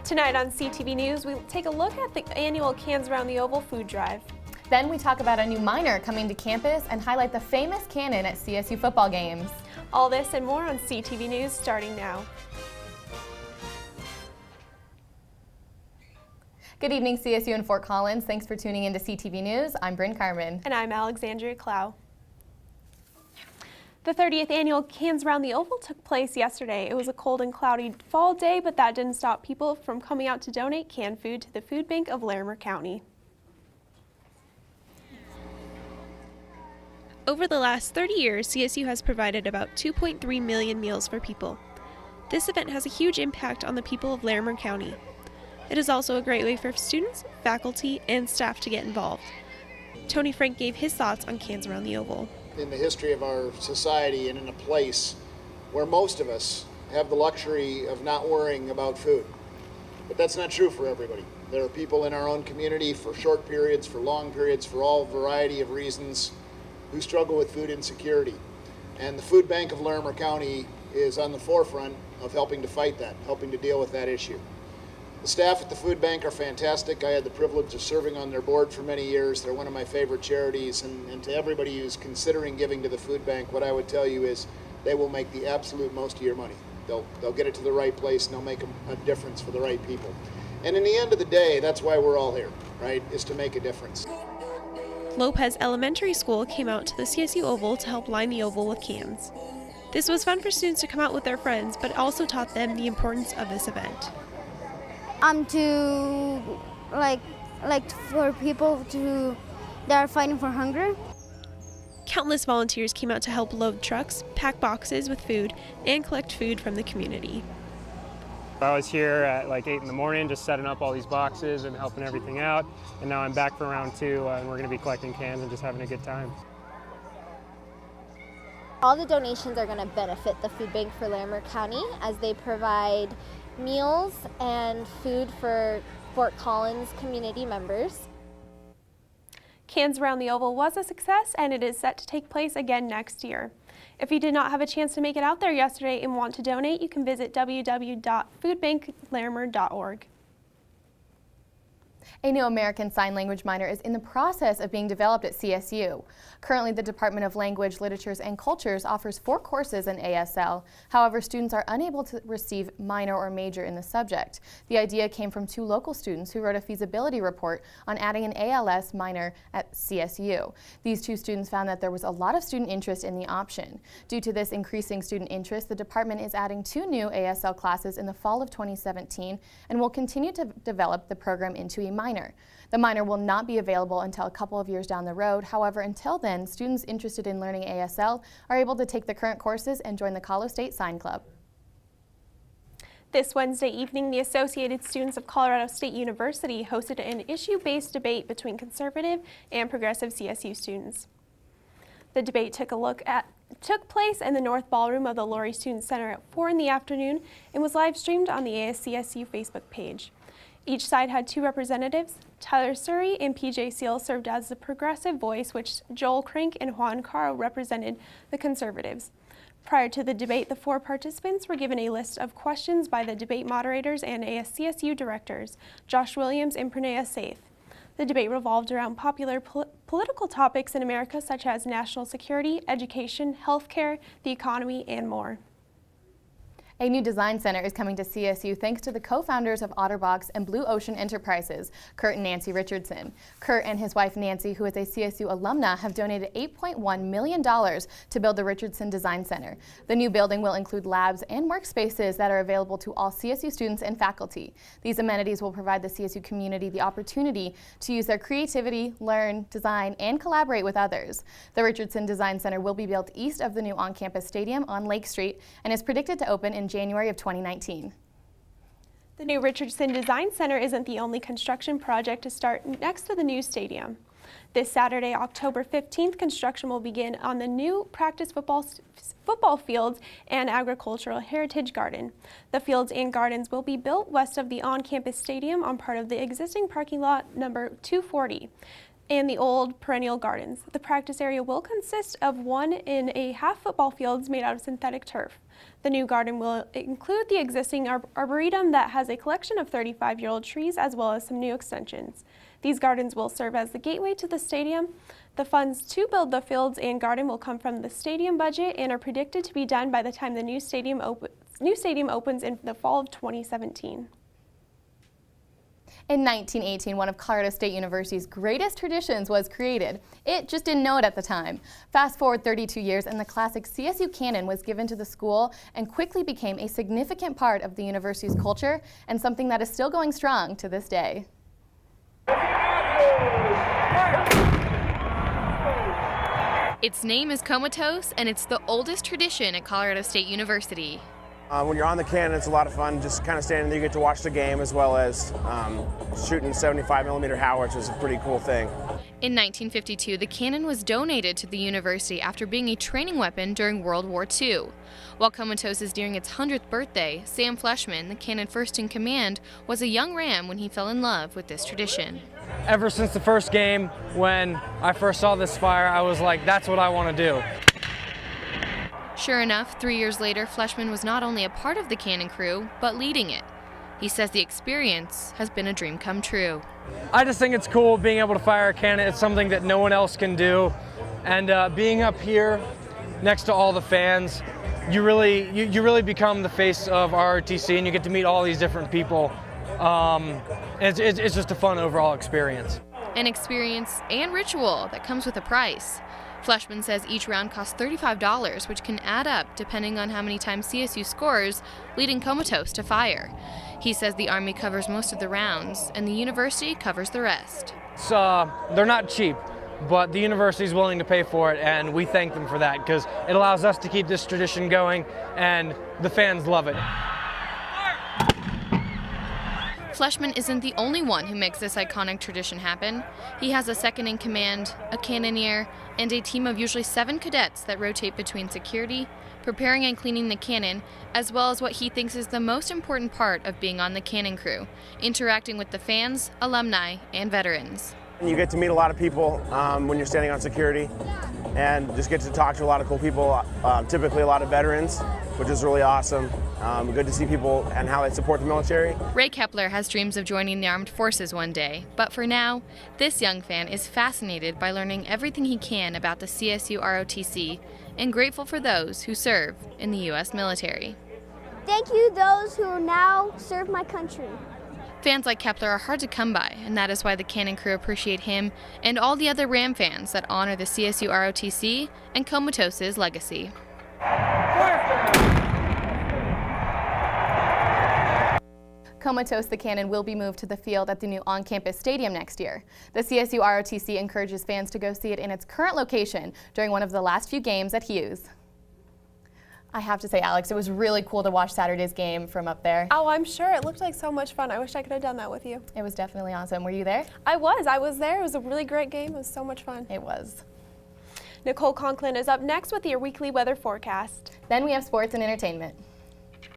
Tonight on CTV News, we take a look at the annual Cans Around the Oval food drive. Then we talk about a new minor coming to campus and highlight the famous cannon at CSU football games. All this and more on CTV News starting now. Good evening, CSU and Fort Collins. Thanks for tuning in to CTV News. I'm Brynn Carman. And I'm Alexandria Clough. The 30th annual Cans Around the Oval took place yesterday. It was a cold and cloudy fall day, but that didn't stop people from coming out to donate canned food to the food bank of Larimer County. Over the last 30 years, CSU has provided about 2.3 million meals for people. This event has a huge impact on the people of Larimer County. It is also a great way for students, faculty, and staff to get involved. Tony Frank gave his thoughts on Cans Around the Oval. In the history of our society and in a place where most of us have the luxury of not worrying about food. But that's not true for everybody. There are people in our own community for short periods, for long periods, for all variety of reasons who struggle with food insecurity. And the Food Bank of Larimer County is on the forefront of helping to fight that, helping to deal with that issue. The staff at the food bank are fantastic. I had the privilege of serving on their board for many years. They're one of my favorite charities, and to everybody who's considering giving to the food bank, what I would tell you is they will make the absolute most of your money. They'll get it to the right place, and they'll make a difference for the right people. And in the end of the day, that's why we're all here, right, is to make a difference. Lopez Elementary School came out to the CSU Oval to help line the oval with cans. This was fun for students to come out with their friends, but also taught them the importance of this event. To for people that are fighting for hunger. Countless volunteers came out to help load trucks, pack boxes with food, and collect food from the community. I was here at like 8 in the morning just setting up all these boxes and helping everything out, and now I'm back for round 2 and we're going to be collecting cans and just having a good time. All the donations are going to benefit the food bank for Larimer County as they provide meals and food for Fort Collins community members. Cans Around the Oval was a success, and it is set to take place again next year. If you did not have a chance to make it out there yesterday and want to donate, you can visit www.foodbanklarimer.org. A new American Sign Language minor is in the process of being developed at CSU. Currently, the Department of Language, Literatures, and Cultures offers 4 courses in ASL. However, students are unable to receive minor or major in the subject. The idea came from 2 local students who wrote a feasibility report on adding an ALS minor at CSU. These 2 students found that there was a lot of student interest in the option. Due to this increasing student interest, the department is adding 2 new ASL classes in the fall of 2017 and will continue to develop the program into a minor. The minor will not be available until a couple of years down the road. However, until then, students interested in learning ASL are able to take the current courses and join the Colorado State Sign Club. This Wednesday evening, the Associated Students of Colorado State University hosted an issue-based debate between conservative and progressive CSU students. The debate took place in the North Ballroom of the Laurie Student Center at 4 in the afternoon and was live streamed on the ASCSU Facebook page. Each side had 2 representatives. Tyler Surrey and PJ Seal served as the progressive voice, which Joel Crank and Juan Caro represented the conservatives. Prior to the debate, the 4 participants were given a list of questions by the debate moderators and ASCSU directors, Josh Williams and Pranaya Saith. The debate revolved around popular political topics in America such as national security, education, healthcare, the economy, and more. A new design center is coming to CSU thanks to the co-founders of OtterBox and Blue Ocean Enterprises, Kurt and Nancy Richardson. Kurt and his wife Nancy, who is a CSU alumna, have donated $8.1 million to build the Richardson Design Center. The new building will include labs and workspaces that are available to all CSU students and faculty. These amenities will provide the CSU community the opportunity to use their creativity, learn, design, and collaborate with others. The Richardson Design Center will be built east of the new on-campus stadium on Lake Street and is predicted to open in January of 2019. The new Richardson Design Center isn't the only construction project to start next to the new stadium. This Saturday, October 15th, construction will begin on the new practice football fields and agricultural heritage garden. The fields and gardens will be built west of the on-campus stadium on part of the existing parking lot number 240. and the old perennial gardens. The practice area will consist of 1.5 football fields made out of synthetic turf. The new garden will include the existing arboretum that has a collection of 35-year-old trees as well as some new extensions. These gardens will serve as the gateway to the stadium. The funds to build the fields and garden will come from the stadium budget and are predicted to be done by the time the new stadium opens in the fall of 2017. In 1918, one of Colorado State University's greatest traditions was created. It just didn't know it at the time. Fast forward 32 years and the classic CSU Cannon was given to the school and quickly became a significant part of the university's culture and something that is still going strong to this day. Its name is Comatose, and it's the oldest tradition at Colorado State University. When you're on the cannon, it's a lot of fun. Just kind of standing there, you get to watch the game as well as shooting 75mm Howards, which is a pretty cool thing. In 1952, the cannon was donated to the university after being a training weapon during World War II. While Comatose is nearing its 100th birthday, Sam Fleshman, the cannon first in command, was a young Ram when he fell in love with this tradition. Ever since the first game, when I first saw this fire, I was like, that's what I want to do. Sure enough, 3 years later, Fleshman was not only a part of the cannon crew, but leading it. He says the experience has been a dream come true. I just think it's cool being able to fire a cannon. It's something that no one else can do. And being up here next to all the fans, you really become the face of ROTC, and you get to meet all these different people. It's just a fun overall experience. An experience and ritual that comes with a price. Fleshman says each round costs $35, which can add up depending on how many times CSU scores, leading Comatose to fire. He says the Army covers most of the rounds, and the university covers the rest. They're not cheap, but the university is willing to pay for it, and we thank them for that because it allows us to keep this tradition going, and the fans love it. Fleshman isn't the only one who makes this iconic tradition happen. He has a second-in-command, a cannoneer, and a team of usually 7 cadets that rotate between security, preparing and cleaning the cannon, as well as what he thinks is the most important part of being on the cannon crew, interacting with the fans, alumni, and veterans. You get to meet a lot of people when you're standing on security and just get to talk to a lot of cool people, typically a lot of veterans, which is really awesome. Good to see people and how they support the military. Ray Kepler has dreams of joining the armed forces one day, but for now, this young fan is fascinated by learning everything he can about the CSU ROTC and grateful for those who serve in the U.S. military. Thank you those who now serve my country. Fans like Kepler are hard to come by, and that is why the Cannon crew appreciate him and all the other Ram fans that honor the CSU ROTC and Comatose's legacy. Comatose the Cannon will be moved to the field at the new on-campus stadium next year. The CSU ROTC encourages fans to go see it in its current location during one of the last few games at Hughes. I have to say, Alex, it was really cool to watch Saturday's game from up there. Oh, I'm sure. It looked like so much fun. I wish I could have done that with you. It was definitely awesome. Were you there? I was there. It was a really great game. It was so much fun. It was. Nicole Conklin is up next with your weekly weather forecast. Then we have sports and entertainment.